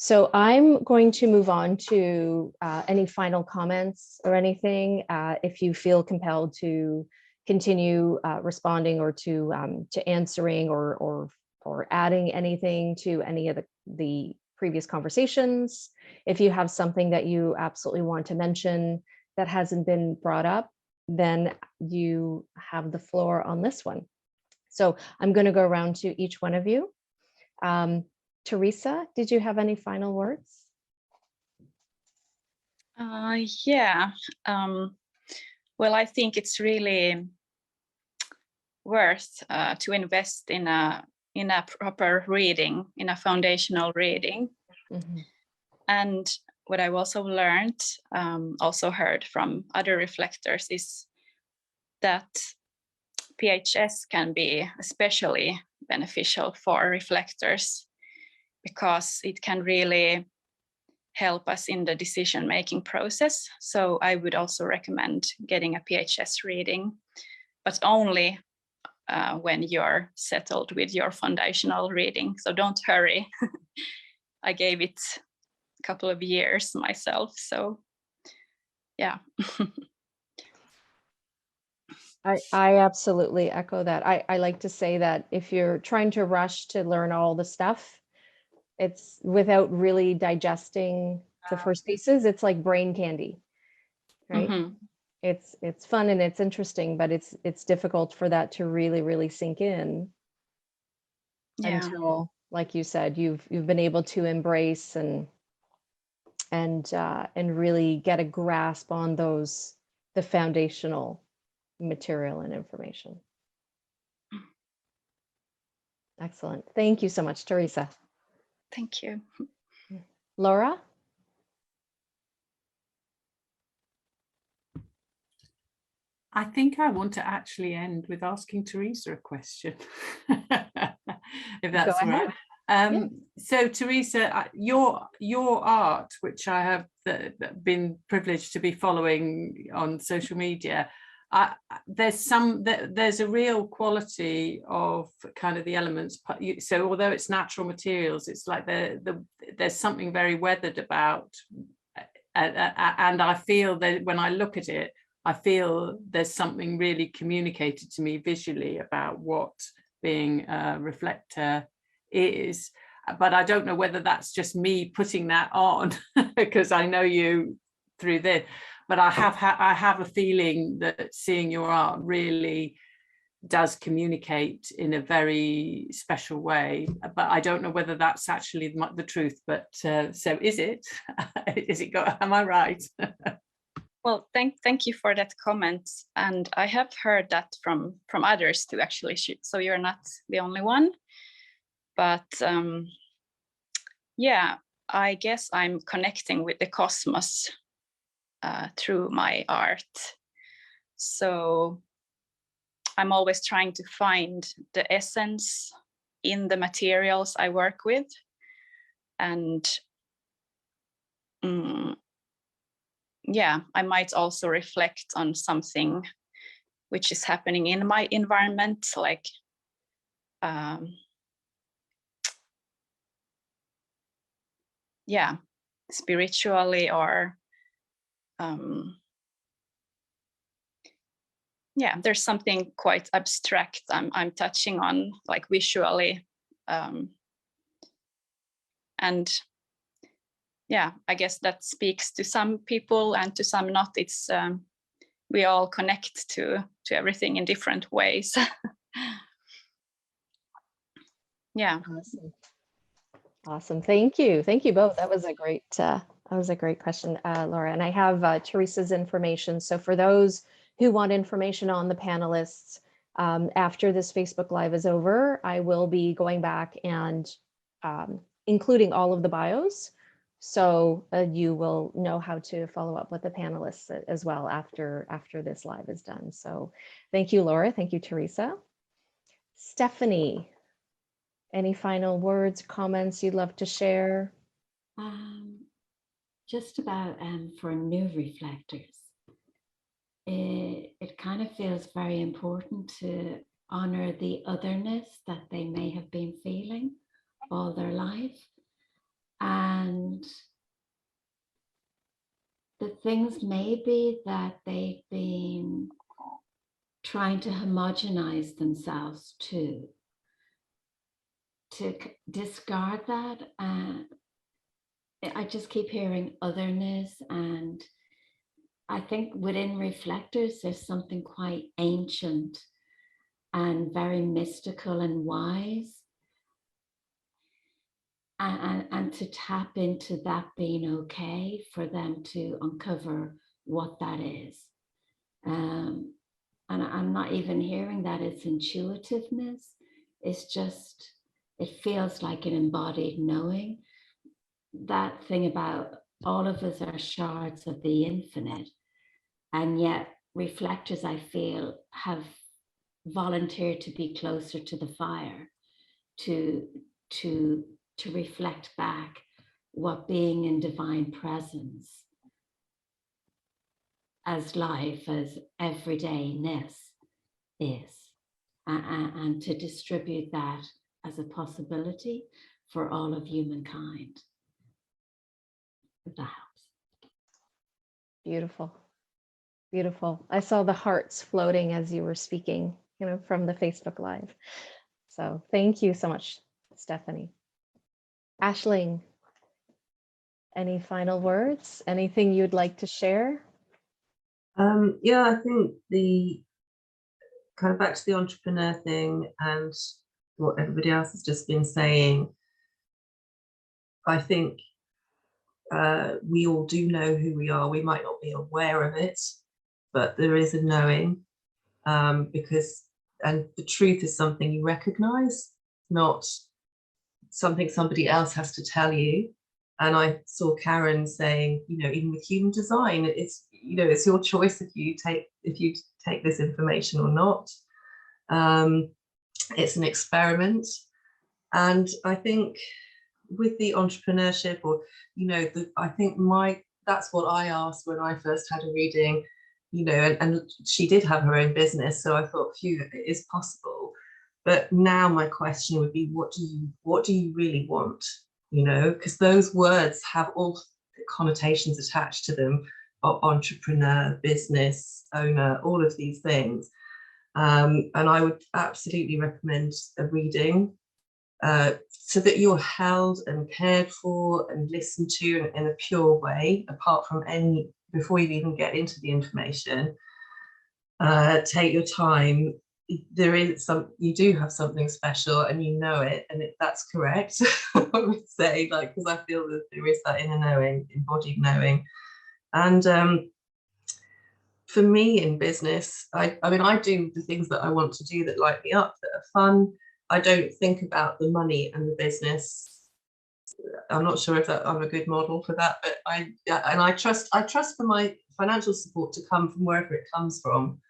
So I'm going to move on to any final comments or anything. If you feel compelled to continue responding or to answering or adding anything to any of the previous conversations. If you have something that you absolutely want to mention that hasn't been brought up, then you have the floor on this one. So I'm going to go around to each one of you. Teresa, did you have any final words? Yeah. Well, I think it's really worth to invest in a proper reading, in a foundational reading. Mm-hmm. And what I've also learned, also heard from other reflectors, is that PHS can be especially beneficial for reflectors because it can really help us in the decision-making process. So I would also recommend getting a PHS reading, but only when you're settled with your foundational reading. So don't hurry. I gave it a couple of years myself, so yeah. I absolutely echo that. I like to say that if you're trying to rush to learn all the stuff, it's without really digesting the first pieces, it's like brain candy, right? Mm-hmm. It's fun and it's interesting, but it's difficult for that to really sink in until, like you said, you've been able to embrace and really get a grasp on the foundational material and information. Excellent. Thank you so much, Teresa. Thank you. Laura? I think I want to actually end with asking Teresa a question, if that's all right. Yeah. So Teresa, your art, which I have been privileged to be following on social media, there's a real quality of kind of the elements. So although it's natural materials, it's like there's something very weathered about, and I feel that when I look at it, I feel there's something really communicated to me visually about what being a reflector is. But I don't know whether that's just me putting that on because I know you through this. But I have a feeling that seeing your art really does communicate in a very special way. But I don't know whether that's actually the truth. But so is it? Am I right? Well, thank you for that comment. And I have heard that from others too, actually. So you're not the only one. But yeah, I guess I'm connecting with the cosmos through my art. So I'm always trying to find the essence in the materials I work with. And yeah, I might also reflect on something which is happening in my environment, like yeah, spiritually or yeah, there's something quite abstract I'm touching on, like visually, and yeah, I guess that speaks to some people and to some not. It's we all connect to everything in different ways. Yeah. Awesome. Thank you both. That was a great question, Laura. And I have Teresa's information. So for those who want information on the panelists, after this Facebook Live is over, I will be going back and including all of the bios. So you will know how to follow up with the panelists as well after this live is done. So thank you, Laura. Thank you, Teresa. Stephanie, any final words, comments you'd love to share? Just about for new reflectors. It kind of feels very important to honor the otherness that they may have been feeling all their life. And the things maybe that they've been trying to homogenize themselves to discard that. And I just keep hearing otherness, and I think within reflectors there's something quite ancient and very mystical and wise, and to tap into that being okay, for them to uncover what that is. And I'm not even hearing that it's intuitiveness. It's just, it feels like an embodied knowing. That thing about all of us are shards of the infinite, and yet reflectors, I feel, have volunteered to be closer to the fire, to reflect back what being in divine presence as life, as everydayness is, and to distribute that as a possibility for all of humankind. If that helps. Beautiful. Beautiful. I saw the hearts floating as you were speaking, from the Facebook Live. So thank you so much, Stephanie. Aisling, any final words? Anything you'd like to share? Yeah, I think the kind of back to the entrepreneur thing and what everybody else has just been saying, I think we all do know who we are. We might not be aware of it, but there is a knowing, because, and the truth is something you recognize, not something somebody else has to tell you. And I saw Karen saying, even with human design, it's, it's your choice if you take this information or not. It's an experiment. And I think with the entrepreneurship, or, I think that's what I asked when I first had a reading, and she did have her own business. So I thought, phew, it is possible. But now my question would be, what do you really want? Because those words have all connotations attached to them, entrepreneur, business owner, all of these things. And I would absolutely recommend a reading, so that you're held and cared for and listened to in a pure way, apart from before you even get into the information. Take your time. There is you do have something special, and you know it, and that's correct. I would say, because I feel that there is that inner knowing, embodied knowing. And for me in business, I mean, I do the things that I want to do that light me up, that are fun. I don't think about the money and the business. I'm not sure if I'm a good model for that, but I trust for my financial support to come from wherever it comes from,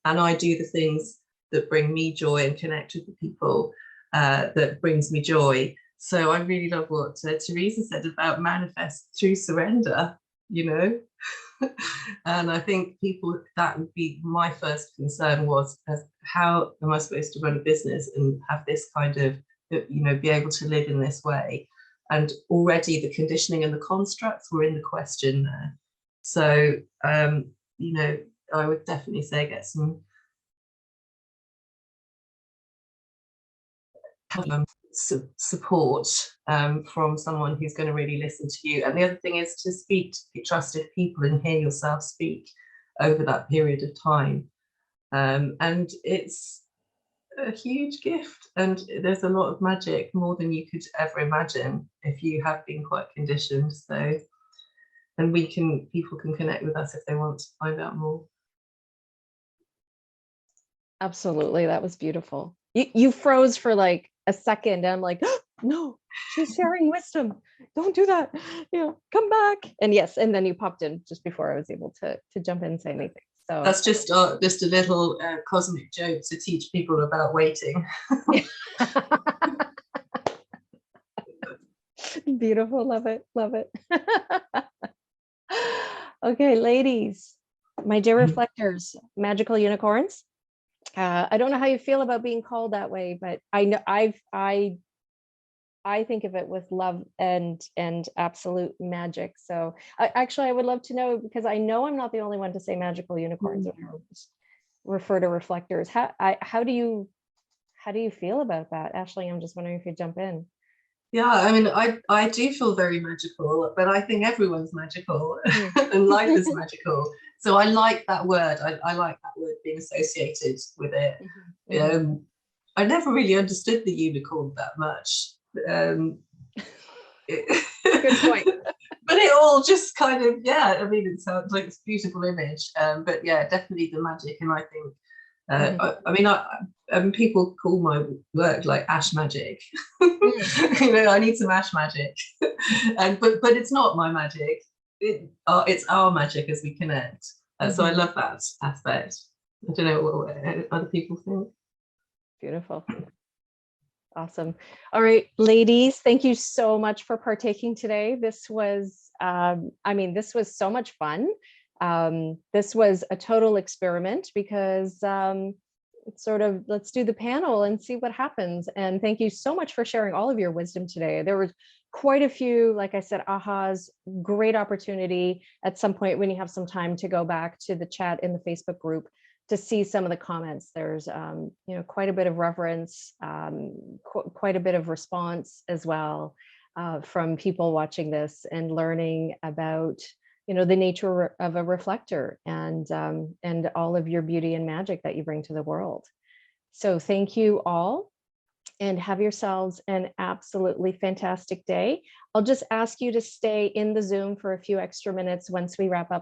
and I do the things that bring me joy and connect with the people that brings me joy. So I really love what Teresa said about manifest through surrender, and I think that would be my first concern, was how am I supposed to run a business and have this kind of, be able to live in this way? And already the conditioning and the constructs were in the question there. So, I would definitely say get some support from someone who's going to really listen to you. And the other thing is to speak to trusted people and hear yourself speak over that period of time. And it's a huge gift, and there's a lot of magic, more than you could ever imagine if you have been quite conditioned. So, and people can connect with us if they want to find out more. Absolutely, that was beautiful. You froze for like a second, and I'm like, oh, no, she's sharing wisdom. Don't do that. Come back. And yes, and then you popped in just before I was able to jump in and say anything. So that's just a little cosmic joke to teach people about waiting. Beautiful. Love it. Love it. Okay, ladies, my dear reflectors, magical unicorns. I don't know how you feel about being called that way, but I know I I think of it with love and absolute magic. So actually, I would love to know, because I know I'm not the only one to say magical unicorns or refer to reflectors. How do you feel about that? Ashley, I'm just wondering if you jump in. Yeah, I mean, I do feel very magical, but I think everyone's magical and life is magical. So I like that word. I like that word being associated with it. I never really understood the unicorn that much. Good point. But it all just kind of, yeah, I mean, it sounds like it's a beautiful image. But yeah, definitely the magic. And I think, I mean, people call my work like ash magic. I need some ash magic. But it's not my magic. It's our magic as we connect. So I love that aspect. I don't know what other people think. Beautiful. Awesome. All right, ladies, thank you so much for partaking today. This was, this was so much fun. This was a total experiment because it's sort of, let's do the panel and see what happens. And thank you so much for sharing all of your wisdom today. There were quite a few, like I said, ahas. Great opportunity at some point when you have some time to go back to the chat in the Facebook group to see some of the comments. There's quite a bit of reverence, quite a bit of response as well from people watching this and learning about the nature of a reflector and all of your beauty and magic that you bring to the world. So thank you all, and have yourselves an absolutely fantastic day. I'll just ask you to stay in the Zoom for a few extra minutes once we wrap up the